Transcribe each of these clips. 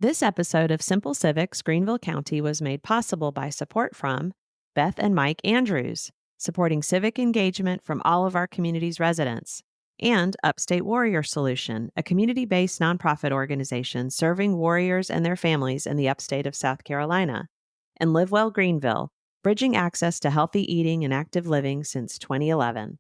This episode of Simple Civics Greenville County was made possible by support from Beth and Mike Andrews, supporting civic engagement from all of our community's residents, and Upstate Warrior Solution, a community-based nonprofit organization serving warriors and their families in the upstate of South Carolina, and Live Well Greenville, bridging access to healthy eating and active living since 2011.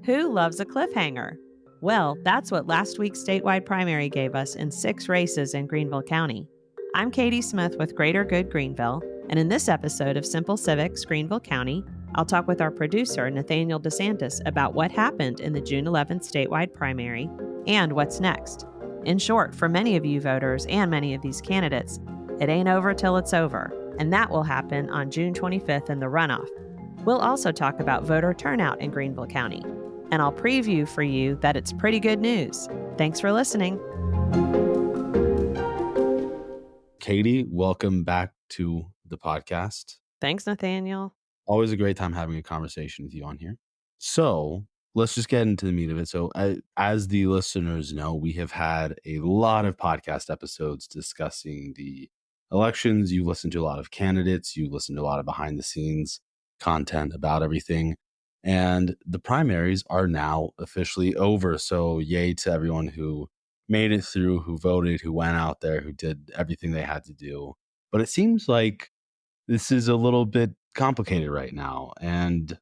Who loves a cliffhanger? Well, that's what last week's statewide primary gave us in 6 races in Greenville County. I'm Katie Smith with Greater Good Greenville, and in this episode of Simple Civics Greenville County, I'll talk with our producer, Nathaniel DeSantis, about what happened in the June 11th statewide primary and what's next. In short, for many of you voters and many of these candidates, it ain't over till it's over, and that will happen on June 25th in the runoff. We'll also talk about voter turnout in Greenville County, and I'll preview for you that it's pretty good news. Thanks for listening. Katie, welcome back to the podcast. Thanks, Nathaniel. Always a great time having a conversation with you on here. So let's just get into the meat of it. So as the listeners know, we have had a lot of podcast episodes discussing the elections. You listen to a lot of candidates. You listen to a lot of behind the scenes content about everything. And the primaries are now officially over. So yay to everyone who made it through, who voted, who went out there, who did everything they had to do. But it seems like this is a little bit complicated right now and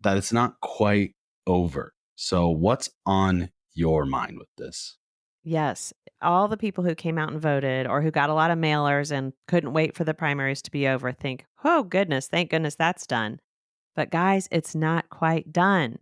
that it's not quite over. So what's on your mind with this? Yes, all the people who came out and voted or who got a lot of mailers and couldn't wait for the primaries to be over think, oh, goodness, thank goodness that's done. But guys, it's not quite done.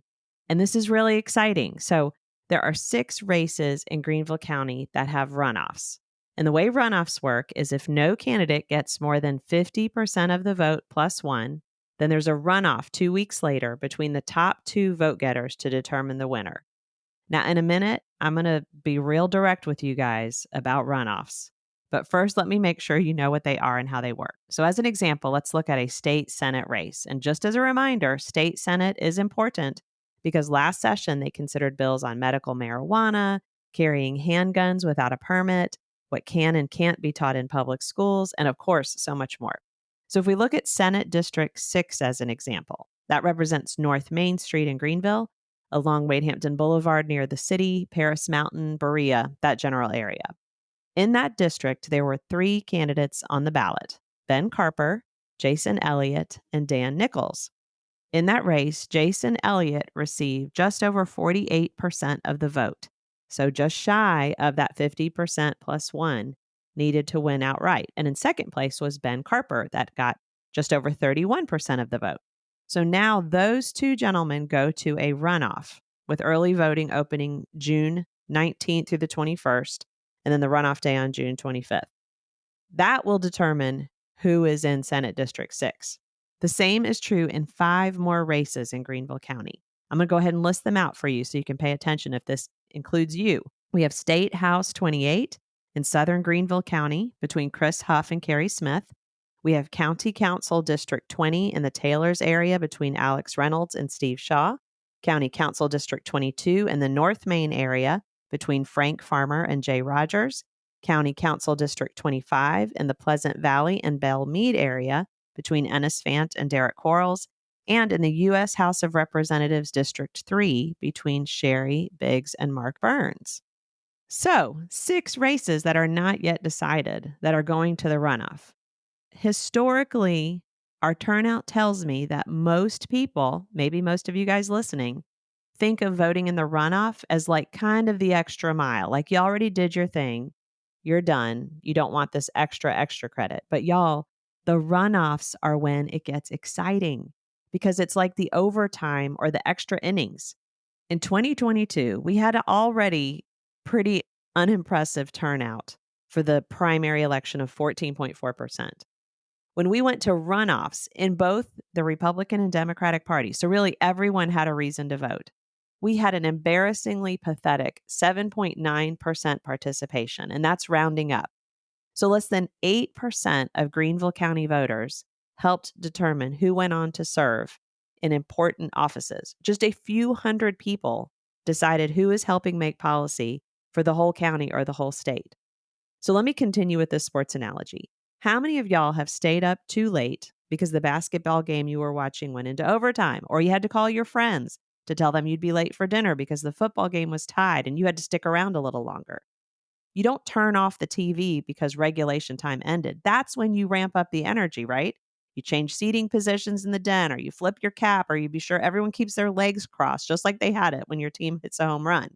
And this is really exciting. So there are 6 races in Greenville County that have runoffs. And the way runoffs work is if no candidate gets more than 50% of the vote plus one, then there's a runoff 2 weeks later between the top 2 vote getters to determine the winner. Now, in a minute, I'm going to be real direct with you guys about runoffs. But first, let me make sure you know what they are and how they work. So as an example, let's look at a state Senate race. And just as a reminder, state Senate is important because last session they considered bills on medical marijuana, carrying handguns without a permit, what can and can't be taught in public schools, and of course, so much more. So if we look at Senate District 6 as an example, that represents North Main Street in Greenville, along Wadehampton Boulevard near the city, Paris Mountain, Berea, that general area. In that district, there were 3 candidates on the ballot: Ben Carper, Jason Elliott, and Dan Nichols. In that race, Jason Elliott received just over 48% of the vote, so just shy of that 50% plus one needed to win outright. And in second place was Ben Carper, that got just over 31% of the vote. So now those 2 gentlemen go to a runoff with early voting opening June 19th through the 21st. And then the runoff day on June 25th. That will determine who is in Senate District 6. The same is true in 5 more races in Greenville County. I'm going to go ahead and list them out for you so you can pay attention if this includes you. We have State House 28 in southern Greenville County between Chris Huff and Carrie Smith. We have County Council District 20 in the Taylors area between Alex Reynolds and Steve Shaw. County Council District 22 in the North Main area between Frank Farmer and Jay Rogers, County Council District 25 in the Pleasant Valley and Belle Meade area between Ennis Fant and Derek Quarles, and in the U.S. House of Representatives District 3 between Sherry Biggs and Mark Burns. So, 6 races that are not yet decided that are going to the runoff. Historically, our turnout tells me that most people, maybe most of you guys listening, think of voting in the runoff as like kind of the extra mile. Like you already did your thing. You're done. You don't want this extra credit. But y'all, the runoffs are when it gets exciting because it's like the overtime or the extra innings. In 2022, we had already pretty unimpressive turnout for the primary election of 14.4%. When we went to runoffs in both the Republican and Democratic parties, so really everyone had a reason to vote, we had an embarrassingly pathetic 7.9% participation, and that's rounding up. So less than 8% of Greenville County voters helped determine who went on to serve in important offices. Just a few hundred people decided who is helping make policy for the whole county or the whole state. So let me continue with this sports analogy. How many of y'all have stayed up too late because the basketball game you were watching went into overtime, or you had to call your friends to tell them you'd be late for dinner because the football game was tied and you had to stick around a little longer? You don't turn off the TV because regulation time ended. That's when you ramp up the energy, right? You change seating positions in the den, or you flip your cap, or you be sure everyone keeps their legs crossed, just like they had it when your team hits a home run.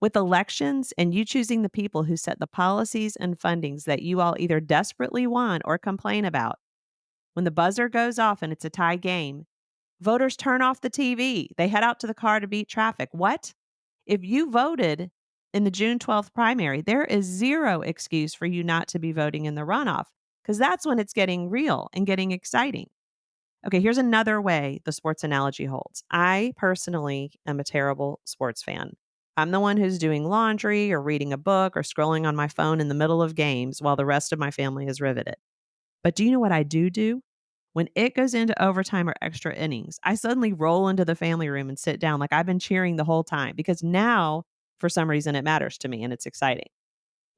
With elections and you choosing the people who set the policies and fundings that you all either desperately want or complain about, when the buzzer goes off and it's a tie game, voters turn off the TV. They head out to the car to beat traffic. What? If you voted in the June 12th primary, there is zero excuse for you not to be voting in the runoff, because that's when it's getting real and getting exciting. Okay, here's another way the sports analogy holds. I personally am a terrible sports fan. I'm the one who's doing laundry or reading a book or scrolling on my phone in the middle of games while the rest of my family is riveted. But do you know what I do? When it goes into overtime or extra innings, I suddenly roll into the family room and sit down like I've been cheering the whole time, because now, for some reason, it matters to me and it's exciting.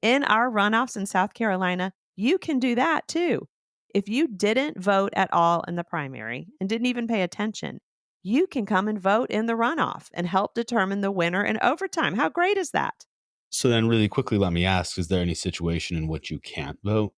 In our runoffs in South Carolina, you can do that too. If you didn't vote at all in the primary and didn't even pay attention, you can come and vote in the runoff and help determine the winner in overtime. How great is that? So then really quickly, let me ask, is there any situation in which you can't vote?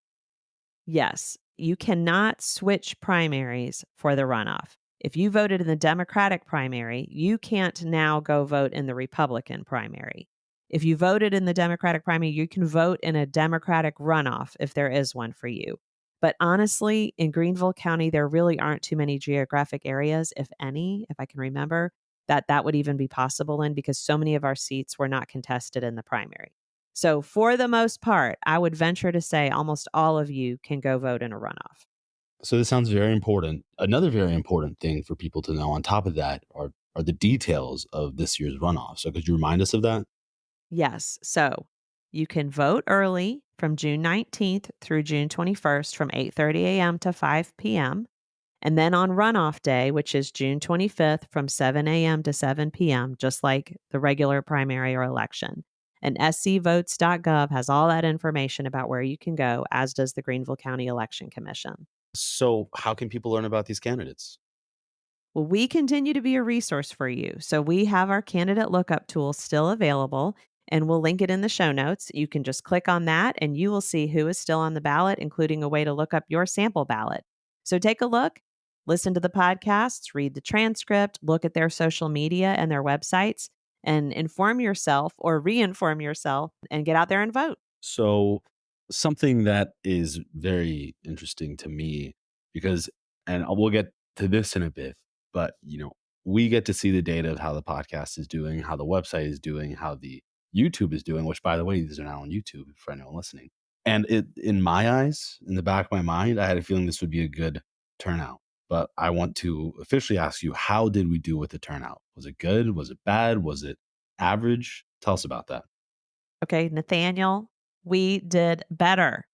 Yes, you cannot switch primaries for the runoff. If you voted in the Democratic primary, you can't now go vote in the Republican primary. If you voted in the Democratic primary, you can vote in a Democratic runoff if there is one for you. But honestly, in Greenville County, there really aren't too many geographic areas, if any, if I can remember, that would even be possible in, because so many of our seats were not contested in the primary. So, for the most part, I would venture to say almost all of you can go vote in a runoff. So this sounds very important. Another very important thing for people to know on top of that are the details of this year's runoff. So could you remind us of that? Yes. So, you can vote early from June 19th through June 21st from 8:30 a.m. to 5 p.m. And then on runoff day, which is June 25th from 7 a.m. to 7 p.m., just like the regular primary or election. And scvotes.gov has all that information about where you can go, as does the Greenville County Election Commission. So how can people learn about these candidates? Well, we continue to be a resource for you. So we have our candidate lookup tool still available, and we'll link it in the show notes. You can just click on that and you will see who is still on the ballot, including a way to look up your sample ballot. So take a look, listen to the podcasts, read the transcript, look at their social media and their websites, and inform yourself or reinform yourself and get out there and vote. So something that is very interesting to me because and we'll get to this in a bit, but we get to see the data of how the podcast is doing, how the website is doing, how the YouTube is doing, which by the way, these are now on YouTube for anyone listening. And it in my eyes, in the back of my mind, I had a feeling this would be a good turnout. But I want to officially ask you, how did we do with the turnout? Was it good? Was it bad? Was it average? Tell us about that. Okay, Nathaniel, we did better.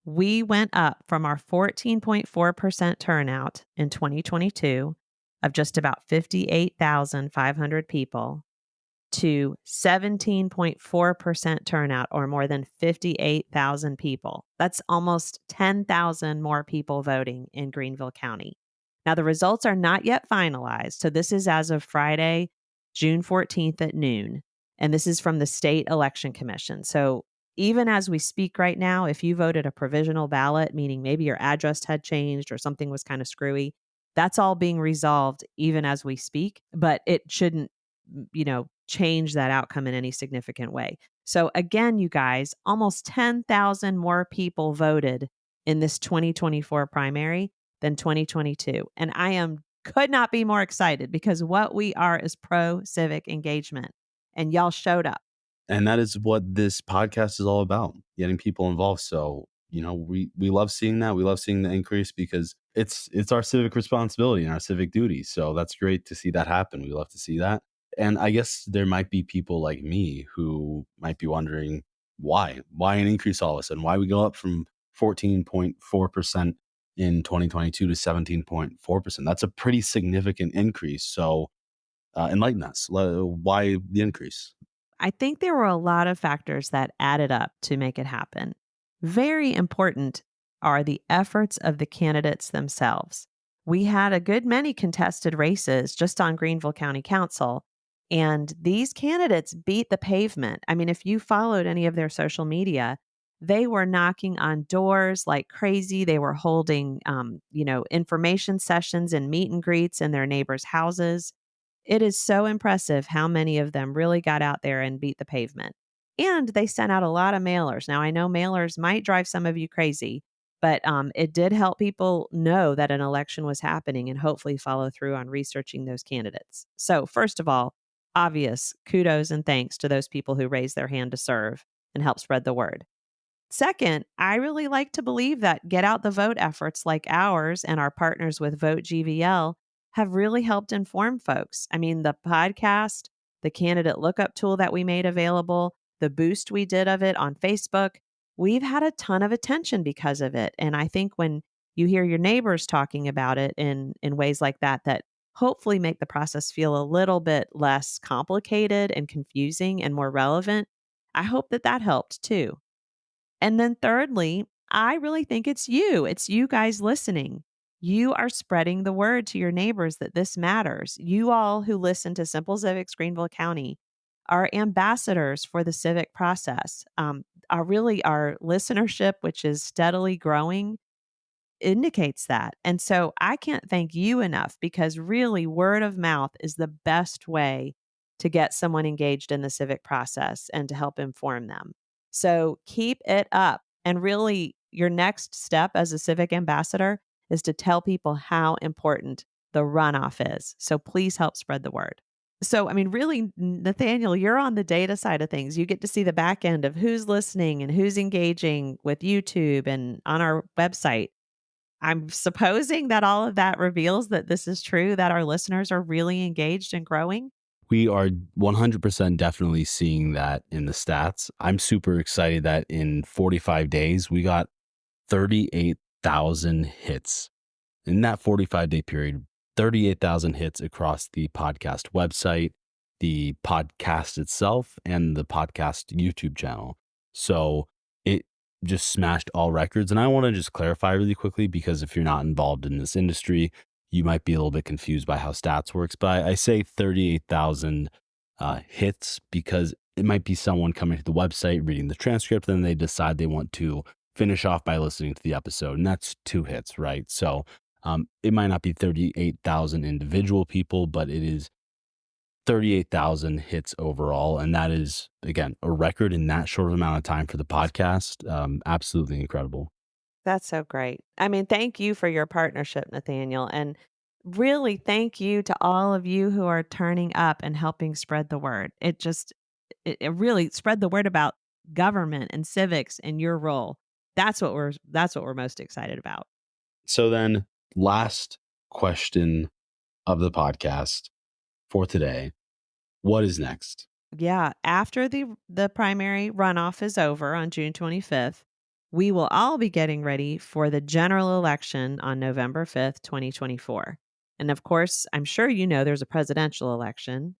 We went up from our 14.4% turnout in 2022 of just about 58,500 people to 17.4% turnout, or more than 58,000 people. That's almost 10,000 more people voting in Greenville County. Now, the results are not yet finalized. So, this is as of Friday, June 14th at noon. And this is from the State Election Commission. So, even as we speak right now, if you voted a provisional ballot, meaning maybe your address had changed or something was kind of screwy, that's all being resolved even as we speak, but it shouldn't change that outcome in any significant way. So again, you guys, almost 10,000 more people voted in this 2024 primary than 2022. And could not be more excited, because what we are is pro civic engagement, and y'all showed up. And that is what this podcast is all about, getting people involved. So, we love seeing that. We love seeing the increase because it's our civic responsibility and our civic duty. So that's great to see that happen. We love to see that. And I guess there might be people like me who might be wondering why an increase all of a sudden? Why we go up from 14.4% in 2022 to 17.4%? That's a pretty significant increase. So enlighten us. Why the increase? I think there were a lot of factors that added up to make it happen. Very important are the efforts of the candidates themselves. We had a good many contested races just on Greenville County Council, and these candidates beat the pavement. I mean, if you followed any of their social media, they were knocking on doors like crazy. They were holding, information sessions and meet and greets in their neighbors' houses. It is so impressive how many of them really got out there and beat the pavement. And they sent out a lot of mailers. Now, I know mailers might drive some of you crazy, but it did help people know that an election was happening and hopefully follow through on researching those candidates. So, first of all, obvious kudos and thanks to those people who raised their hand to serve and help spread the word. Second, I really like to believe that get out the vote efforts like ours and our partners with Vote GVL have really helped inform folks. I mean, the podcast, the candidate lookup tool that we made available, the boost we did of it on Facebook, we've had a ton of attention because of it. And I think when you hear your neighbors talking about it in ways like that, that hopefully make the process feel a little bit less complicated and confusing and more relevant, I hope that that helped too. And then thirdly, I really think it's you. It's you guys listening. You are spreading the word to your neighbors that this matters. You all who listen to Simple Civics Greenville County are ambassadors for the civic process. Our listenership, which is steadily growing, indicates that. And so I can't thank you enough because really word of mouth is the best way to get someone engaged in the civic process and to help inform them. So keep it up. And really, your next step as a civic ambassador is to tell people how important the runoff is. So please help spread the word. So, I mean, really, Nathaniel, you're on the data side of things. You get to see the back end of who's listening and who's engaging with YouTube and on our website. I'm supposing that all of that reveals that this is true, that our listeners are really engaged and growing? We are 100% definitely seeing that in the stats. I'm super excited that in 45 days, we got 38,000 hits. In that 45-day period, 38,000 hits across the podcast website, the podcast itself, and the podcast YouTube channel. So it just smashed all records. And I want to just clarify really quickly, because if you're not involved in this industry, you might be a little bit confused by how stats works. But I say 38,000 hits because it might be someone coming to the website, reading the transcript, and then they decide they want to finish off by listening to the episode. And that's 2 hits, right? So it might not be 38,000 individual people, but it is 38,000 hits overall. And that is, again, a record in that short amount of time for the podcast. Absolutely incredible. That's so great. I mean, thank you for your partnership, Nathaniel. And really, thank you to all of you who are turning up and helping spread the word. It really spread the word about government and civics and your role. That's what we're most excited about. So then, last question of the podcast for today. What is next? Yeah, after the primary runoff is over on June 25th, we will all be getting ready for the general election on November 5th, 2024. And of course, I'm sure you know there's a presidential election,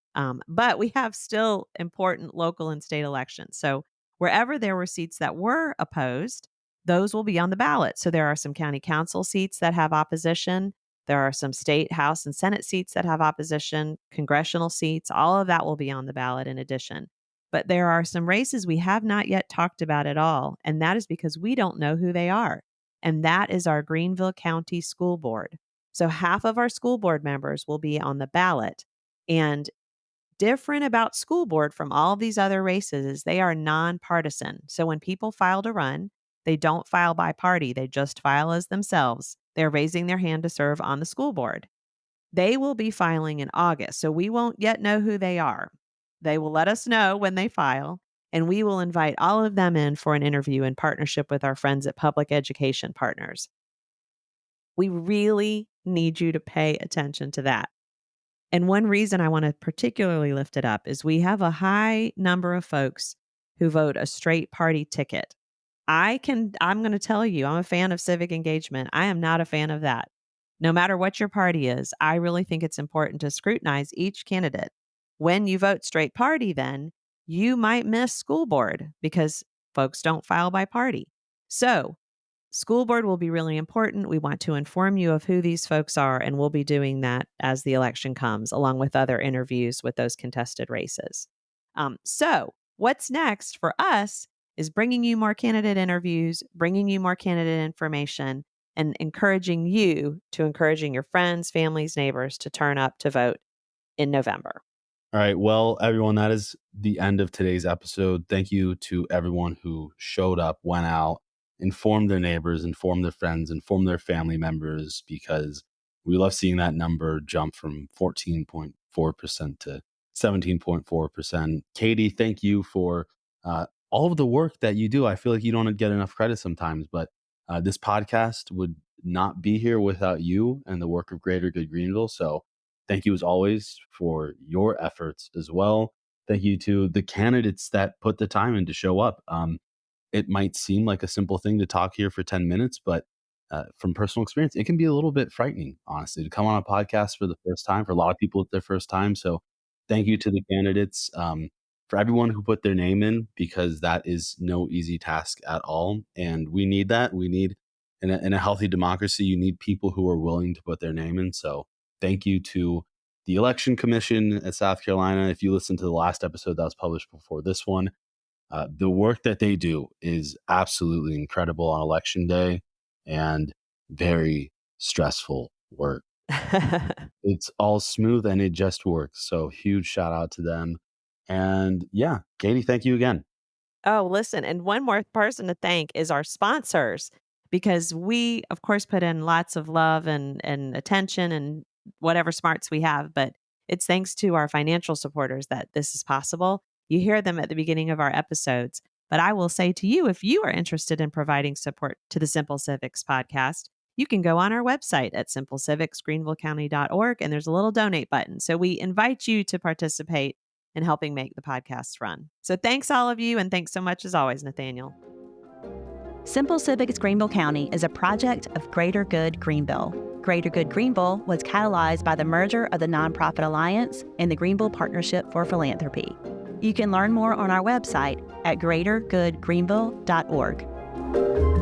but we have still important local and state elections. So wherever there were seats that were opposed, those will be on the ballot. So there are some county council seats that have opposition. There are some state House and Senate seats that have opposition, congressional seats, all of that will be on the ballot in addition. But there are some races we have not yet talked about at all, and that is because we don't know who they are. And that is our Greenville County School Board. So half of our school board members will be on the ballot. And different about school board from all of these other races is they are nonpartisan. So when people file to run, they don't file by party, they just file as themselves. They're raising their hand to serve on the school board. They will be filing in August, so we won't yet know who they are. They will let us know when they file, and we will invite all of them in for an interview in partnership with our friends at Public Education Partners. We really need you to pay attention to that. And one reason I want to particularly lift it up is we have a high number of folks who vote a straight party ticket. I'm going to tell you, I'm a fan of civic engagement. I am not a fan of that. No matter what your party is, I really think it's important to scrutinize each candidate. When you vote straight party, then you might miss school board because folks don't file by party. So, school board will be really important. We want to inform you of who these folks are, and we'll be doing that as the election comes, along with other interviews with those contested races. So, what's next for us is bringing you more candidate interviews, bringing you more candidate information, and encouraging you to encouraging your friends, families, neighbors to turn up to vote in November. All right. Well, everyone, that is the end of today's episode. Thank you to everyone who showed up, went out, informed their neighbors, informed their friends, informed their family members, because we love seeing that number jump from 14.4% to 17.4%. Katie, thank you for all of the work that you do. I feel like you don't get enough credit sometimes, but this podcast would not be here without you and the work of Greater Good Greenville. So, thank you as always for your efforts as well. Thank you to the candidates that put the time in to show up. It might seem like a simple thing to talk here for 10 minutes, but from personal experience, it can be a little bit frightening, honestly, to come on a podcast for the first time. For a lot of people, it's their first time. So thank you to the candidates, for everyone who put their name in, because that is no easy task at all. And we need that. We need, in a healthy democracy, you need people who are willing to put their name in. So thank you to the Election Commission at South Carolina. If you listen to the last episode that was published before this one, the work that they do is absolutely incredible on election day, and very stressful work. It's all smooth and it just works. So huge shout out to them. And yeah, Katie, thank you again. Oh, listen, and one more person to thank is our sponsors, because we, of course, put in lots of love and attention and whatever smarts we have, but it's thanks to our financial supporters that this is possible. You hear them at the beginning of our episodes, but I will say to you, if you are interested in providing support to the Simple Civics podcast, you can go on our website at simplecivicsgreenvillecounty.org, and there's a little donate button. So we invite you to participate in helping make the podcasts run. So thanks all of you, and thanks so much as always, Nathaniel. Simple Civics Greenville County is a project of Greater Good Greenville. Greater Good Greenville was catalyzed by the merger of the Nonprofit Alliance and the Greenville Partnership for Philanthropy. You can learn more on our website at greatergoodgreenville.org.